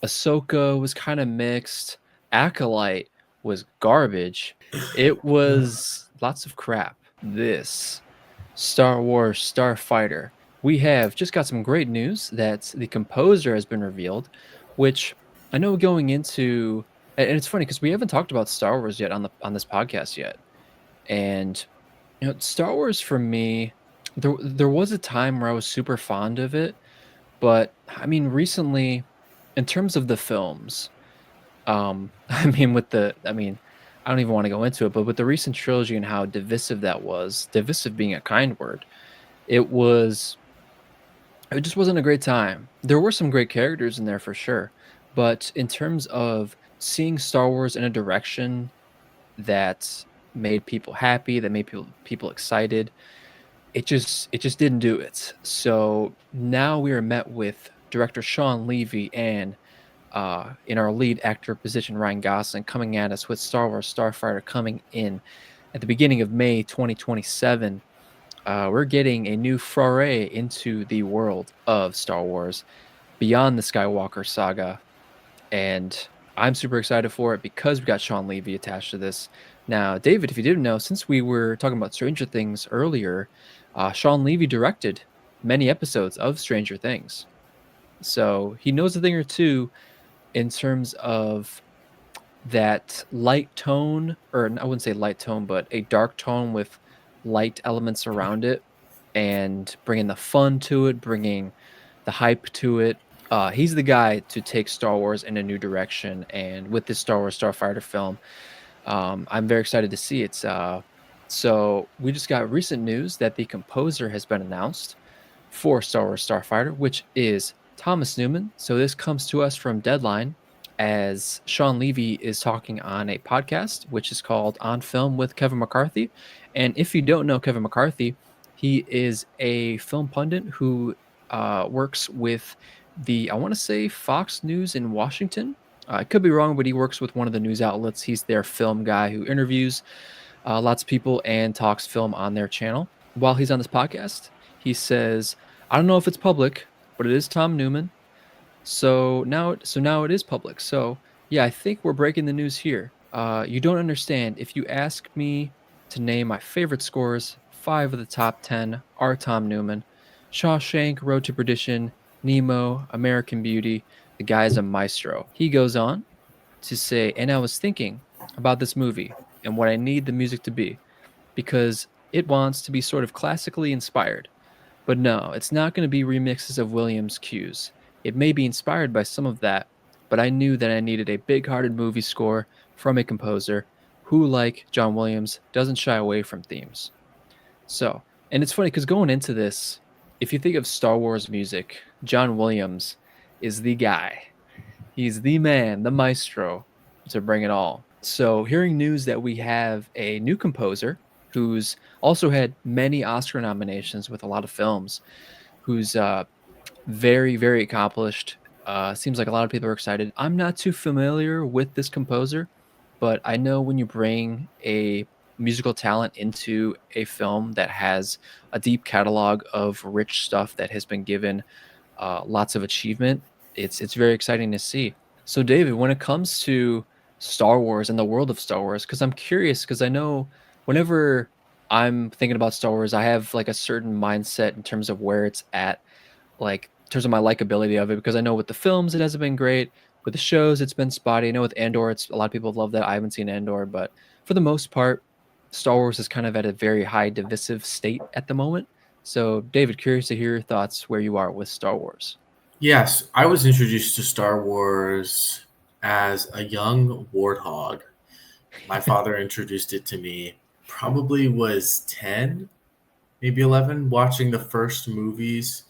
Ahsoka was kind of mixed. Acolyte was garbage. It was lots of crap. This Star Wars Starfighter. We have just got some great news that the composer has been revealed, which I know going into, and it's funny because we haven't talked about Star Wars yet on this podcast yet. And Star Wars for me, there was a time where I was super fond of it, but I mean recently in terms of the films, I mean, I don't even want to go into it, but with the recent trilogy and how divisive that was, divisive being a kind word, it was it just wasn't a great time. There were some great characters in there for sure, but in terms of seeing Star Wars in a direction that made people happy, that made people excited, it just didn't do it. So now we are met with director Sean Levy and in our lead actor position, Ryan Gosling, coming at us with Star Wars Starfighter coming in at the beginning of May 2027. We're getting a new foray into the world of Star Wars beyond the Skywalker saga, and I'm super excited for it because we got Sean Levy attached to this. Now, David, if you didn't know, since we were talking about Stranger Things earlier, Sean Levy directed many episodes of Stranger Things. So he knows a thing or two in terms of that light tone, or I wouldn't say light tone, but a dark tone with light elements around it, and bringing the fun to it, bringing the hype to it. He's the guy to take Star Wars in a new direction. And with this Star Wars Starfighter film, I'm very excited to see it. So we just got recent news that the composer has been announced for Star Wars Starfighter, which is Thomas Newman. So this comes to us from Deadline as Sean Levy is talking on a podcast, which is called On Film with Kevin McCarthy. And if you don't know Kevin McCarthy, he is a film pundit who works with I want to say Fox News in Washington. I could be wrong, but he works with one of the news outlets. He's their film guy who interviews lots of people and talks film on their channel. While he's on this podcast, he says, "I don't know if it's public, but it is Tom Newman. So now it is public. So yeah, I think we're breaking the news here. You don't understand. If you ask me to name my favorite scores, 5 of the top 10 are Tom Newman. Shawshank, Road to Perdition, Nemo, American Beauty. The guy's a maestro." He goes on to say, "And I was thinking about this movie and what I need the music to be because it wants to be sort of classically inspired. But no, it's not going to be remixes of Williams' cues. It may be inspired by some of that, but I knew that I needed a big hearted movie score from a composer who, like John Williams, doesn't shy away from themes." So, and it's funny because going into this, if you think of Star Wars music, John Williams is the guy. He's the man, the maestro to bring it all. So, hearing news that we have a new composer who's also had many Oscar nominations with a lot of films, who's very, very accomplished. Seems like a lot of people are excited. I'm not too familiar with this composer, but I know when you bring a musical talent into a film that has a deep catalog of rich stuff that has been given lots of achievement, it's very exciting to see. So, David, when it comes to Star Wars and the world of Star Wars, because I'm curious, because I know whenever I'm thinking about Star Wars, I have like a certain mindset in terms of where it's at, like in terms of my likability of it. Because I know with the films, it hasn't been great. With the shows, it's been spotty. I know with Andor, it's a lot of people love that. I haven't seen Andor, but for the most part, Star Wars is kind of at a very high divisive state at the moment. So, David, curious to hear your thoughts where you are with Star Wars. Yes, I was introduced to Star Wars as a young warthog. My father introduced it to me, probably was 10, maybe 11, watching the first movies.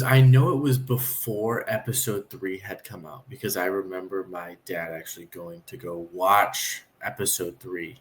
I know it was before episode 3 had come out because I remember my dad actually going to go watch episode 3.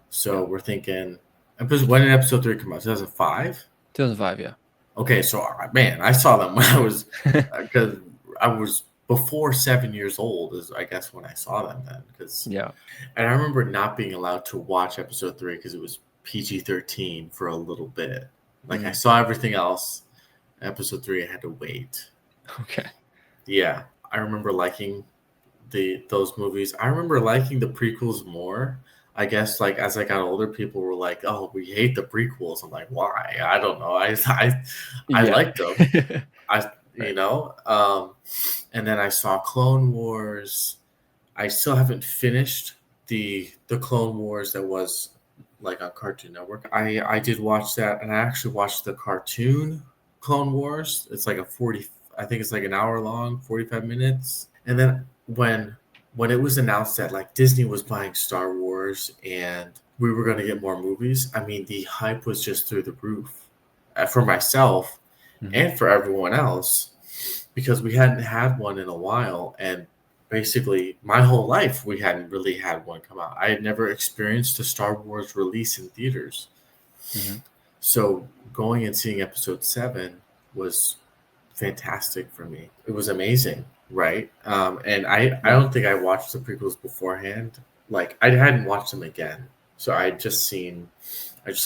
So Yeah, we're thinking, when did episode 3 come out? 2005? 2005. Yeah. Okay, so man, I saw them when I was, because I was before 7 years old, is I guess when I saw them then. Yeah. And I remember not being allowed to watch episode 3 because it was PG-13 for a little bit. Like I Mm, saw everything else. Episode 3, I had to wait. okay. Yeah. I remember liking those movies. I remember liking the prequels more. I guess like as I got older, people were like, "Oh, we hate the prequels." I'm like, "Why?" I don't know. I Yeah. liked them. I Right. and then I saw Clone Wars. I still haven't finished the Clone Wars that was like on Cartoon Network. I did watch that, and I actually watched the cartoon Clone Wars. It's like a 40, I think it's like an hour long, 45 minutes. And then when it was announced that like Disney was buying Star Wars and we were going to get more movies, I mean the hype was just through the roof for myself Mhm. and for everyone else because we hadn't had one in a while, and basically my whole life we hadn't really had one come out. I had never experienced a Star Wars release in theaters. Mhm. So going and seeing episode 7 was fantastic for me. It was amazing, right? And I Yeah. don't think I watched the prequels beforehand. Like I hadn't watched them again, so I just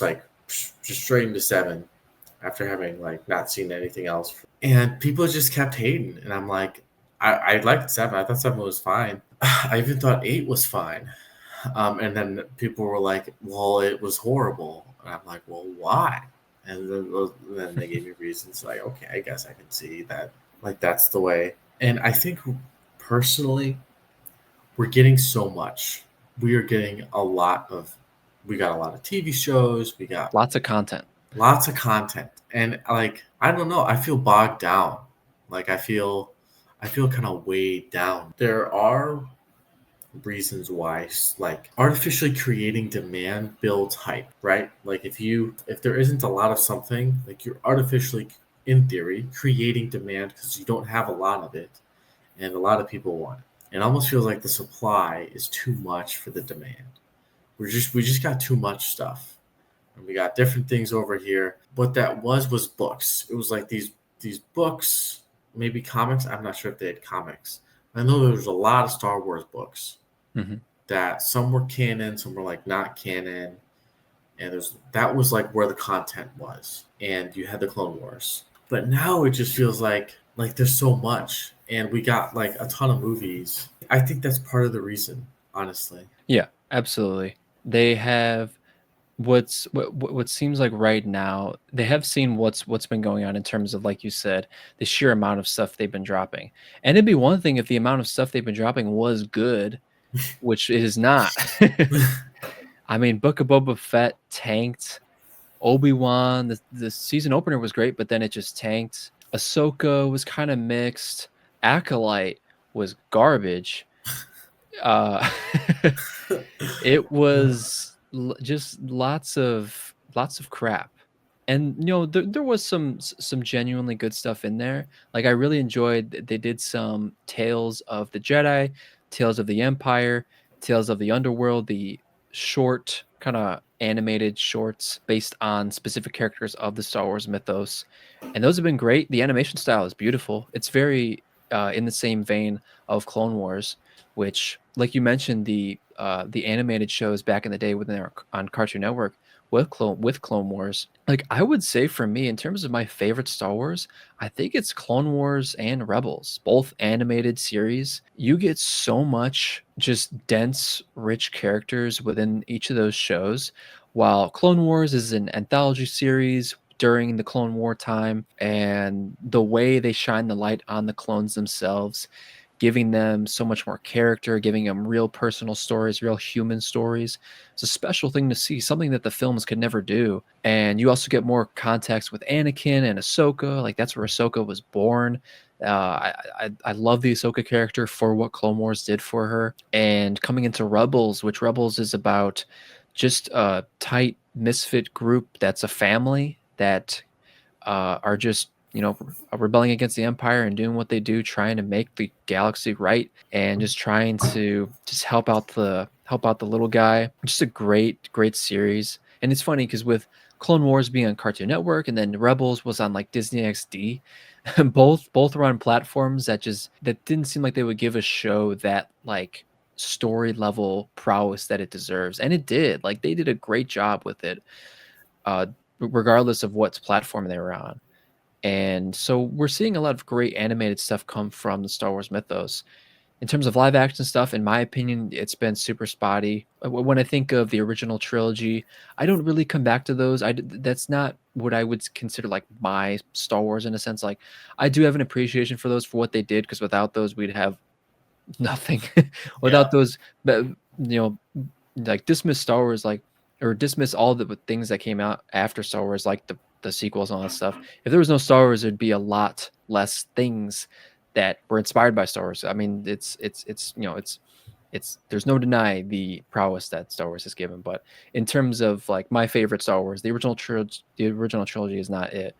like just straight into 7 after having like not seen anything else. And people just kept hating, and I'm like, I liked 7. I thought 7 was fine. I even thought 8 was fine. And then people were like, "Well, it was horrible," and I'm like, "Well, why?" And then they gave me reasons. Like, okay, I guess I can see that. Like that's the way. And I think personally, we're getting so much. We are getting a lot of. We got a lot of TV shows. We got Lots of content. lots of content, and like I don't know, I feel bogged down. Like I feel kind of weighed down. There are reasons why like artificially creating demand builds hype, right? Like if there isn't a lot of something, like you're artificially in theory creating demand because you don't have a lot of it and a lot of people want it. It almost feels like the supply is too much for the demand. We just got too much stuff, and we got different things over here. What that was books. It was like these books, maybe comics. I'm not sure if they had comics. I know there was a lot of Star Wars books Mhm. that some were canon, some were like not canon, and there's that was like where the content was, and you had the Clone Wars. But now it just feels like there's so much, and we got like a ton of movies. I think that's part of the reason, honestly. Yeah, absolutely. They have what seems like right now, they have seen what's been going on in terms of, like you said, the sheer amount of stuff they've been dropping. And it'd be one thing if the amount of stuff they've been dropping was good, which it is not. I mean, Book of Boba Fett tanked. Obi-Wan, the season opener was great, but then it just tanked. Ahsoka was kinda mixed. Acolyte was garbage. Uh, it was just lots of crap. And there was some genuinely good stuff in there. Like I really enjoyed they did some Tales of the Jedi, Tales of the Empire, Tales of the Underworld, the short kind of animated shorts based on specific characters of the Star Wars mythos. And those have been great. The animation style is beautiful. It's very in the same vein of Clone Wars, which, like you mentioned, the animated shows back in the day when they were on Cartoon Network with Clone Wars. Like I would say for me, in terms of my favorite Star Wars, I think it's Clone Wars and Rebels, both animated series. You get so much just dense, rich characters within each of those shows. While Clone Wars is an anthology series during the Clone War time, and the way they shine the light on the clones themselves, giving them so much more character, giving them real personal stories, real human stories. It's a special thing to see, something that the films could never do. And you also get more context with Anakin and Ahsoka. Like that's where Ahsoka was born. I love the Ahsoka character for what Clone Wars did for her. And coming into Rebels, which Rebels is about just a tight misfit group that's a family that are just rebelling against the empire and doing what they do, trying to make the galaxy right, and just trying to just help out the little guy. Just a great series. And it's funny because with Clone Wars being on Cartoon Network and then Rebels was on like Disney XD, both were on platforms that didn't seem like they would give a show that like story level prowess that it deserves, and it did. Like they did a great job with it, uh regardless of what platform they were on. And so we're seeing a lot of great animated stuff come from the Star Wars mythos. In terms of live action stuff, in my opinion, it's been super spotty. When I think of the original trilogy, I don't really come back to those. That's not what I would consider like my Star Wars in a sense. Like I do have an appreciation for those for what they did because without those we'd have nothing. Yeah. Without those, but like dismiss Star Wars, like or dismiss all the things that came out after Star Wars, like the sequels and all that stuff. If there was no Star Wars, there'd be a lot less things that were inspired by Star Wars. I mean, it's there's no deny the prowess that Star Wars has given. But in terms of like my favorite Star Wars, the original trilogy is not it.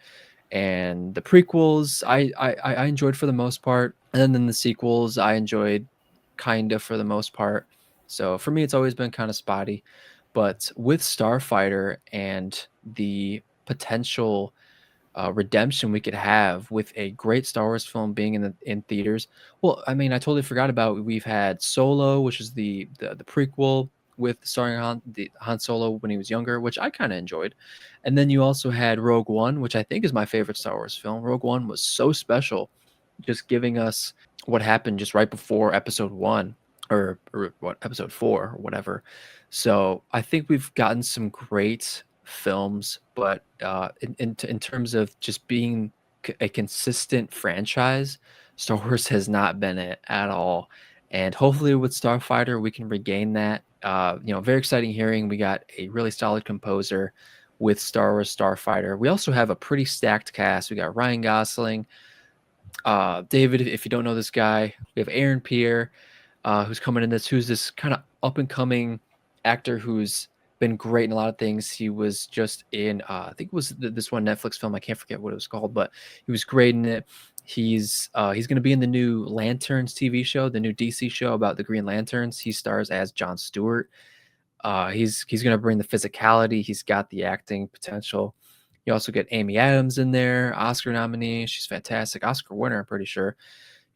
And the prequels, I enjoyed for the most part, and then the sequels, I enjoyed kind of for the most part. So for me, it's always been kind of spotty. But with Starfighter and the potential redemption we could have with a great Star Wars film being in theaters. Well, I mean, I totally forgot about we've had Solo, which is the prequel with starring Han Solo when he was younger, which I kind of enjoyed. And then you also had Rogue One, which I think is my favorite Star Wars film. Rogue One was so special, just giving us what happened just right before Episode One or what Episode Four or whatever. So I think we've gotten some great films, but in terms of just being a consistent franchise, Star Wars has not been it at all. And hopefully with Starfighter, we can regain that. Very exciting hearing. We got a really solid composer with Star Wars Starfighter. We also have a pretty stacked cast. We got Ryan Gosling, David. If you don't know this guy, we have Aaron Pierre, who's coming in this, who's this kind of up and coming actor who's been great in a lot of things. He was just in, I think it was this one Netflix film. I can't forget what it was called, but he was great in it. He's going to be in the new Lanterns TV show, the new DC show about the Green Lanterns. He stars as John Stewart. He's going to bring the physicality. He's got the acting potential. You also get Amy Adams in there, Oscar nominee. She's fantastic. Oscar winner, I'm pretty sure.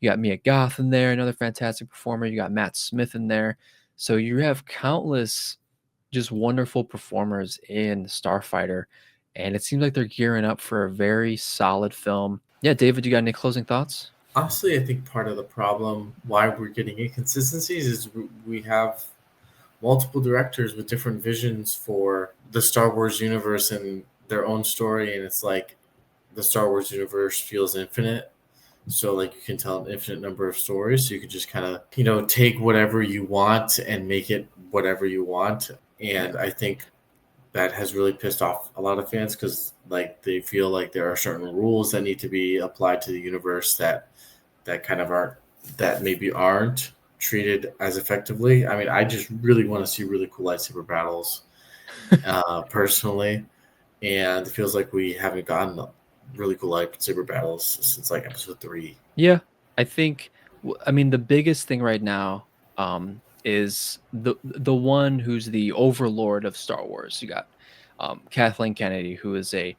You got Mia Goth in there, another fantastic performer. You got Matt Smith in there. So you have countless just wonderful performers in Starfighter. And it seems like they're gearing up for a very solid film. Yeah, David, you got any closing thoughts? Honestly, I think part of the problem why we're getting inconsistencies is we have multiple directors with different visions for the Star Wars universe and their own story, and it's like the Star Wars universe feels infinite. So like you can tell an infinite number of stories. So you could just kind of, take whatever you want and make it whatever you want. And Yeah. I think that has really pissed off a lot of fans because like they feel like there are certain rules that need to be applied to the universe that kind of aren't that maybe aren't treated as effectively. I mean, I just really want to see really cool lightsaber battles, personally, and it feels like we haven't gotten really cool lightsaber battles since like episode three. Yeah, I think I mean the biggest thing right now is the one who's the overlord of Star Wars. You got Kathleen Kennedy, who is a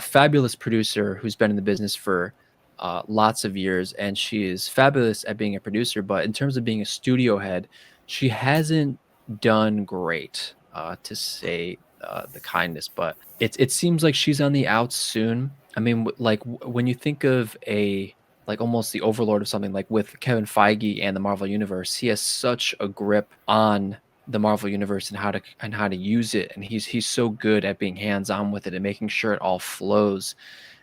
fabulous producer who's been in the business for lots of years, and she is fabulous at being a producer. But in terms of being a studio head, she hasn't done great, to say the kindness. But it seems like she's on the outs soon. I mean, when you think of a like almost the overlord of something like with Kevin Feige and the Marvel Universe, he has such a grip on the Marvel universe and how to use it, and he's so good at being hands on with it and making sure it all flows.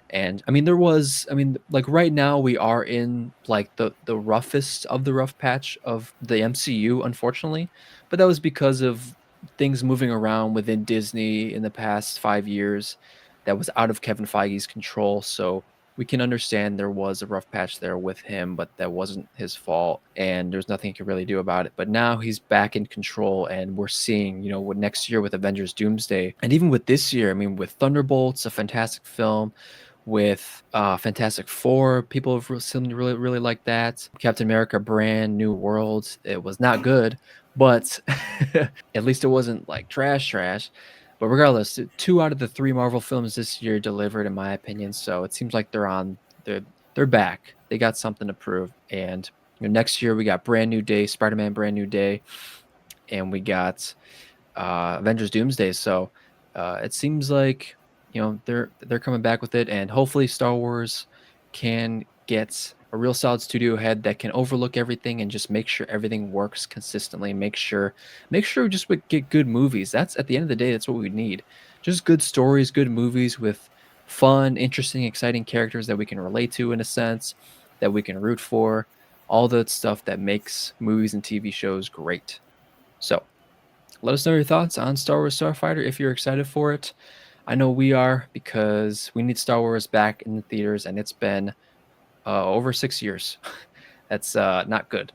And I mean, like right now we are in like the roughest of the rough patch of the MCU, unfortunately, but that was because of things moving around within Disney in the past 5 years that was out of Kevin Feige's control. So we can understand there was a rough patch there with him, but that wasn't his fault, and there's nothing he could really do about it. But now he's back in control, and we're seeing, what next year with Avengers Doomsday, and even with this year, I mean, with Thunderbolts, a fantastic film, with Fantastic Four, people have seemed to really like that. Captain America: Brand New World, it was not good, but at least it wasn't like trash. But regardless, two out of the three Marvel films this year delivered, in my opinion. So it seems like they're back. They got something to prove. And next year we got Brand New Day, Spider-Man: Brand New Day, and we got Avengers Doomsday. So it seems like they're coming back with it, and hopefully Star Wars can get a real solid studio head that can overlook everything and just make sure everything works consistently. Make sure we get good movies. That's at the end of the day, that's what we need. Just good stories, good movies with fun, interesting, exciting characters that we can relate to in a sense, that we can root for, all the stuff that makes movies and TV shows great. So, let us know your thoughts on Star Wars Starfighter if you're excited for it. I know we are because we need Star Wars back in the theaters, and it's been over 6 years. That's not good.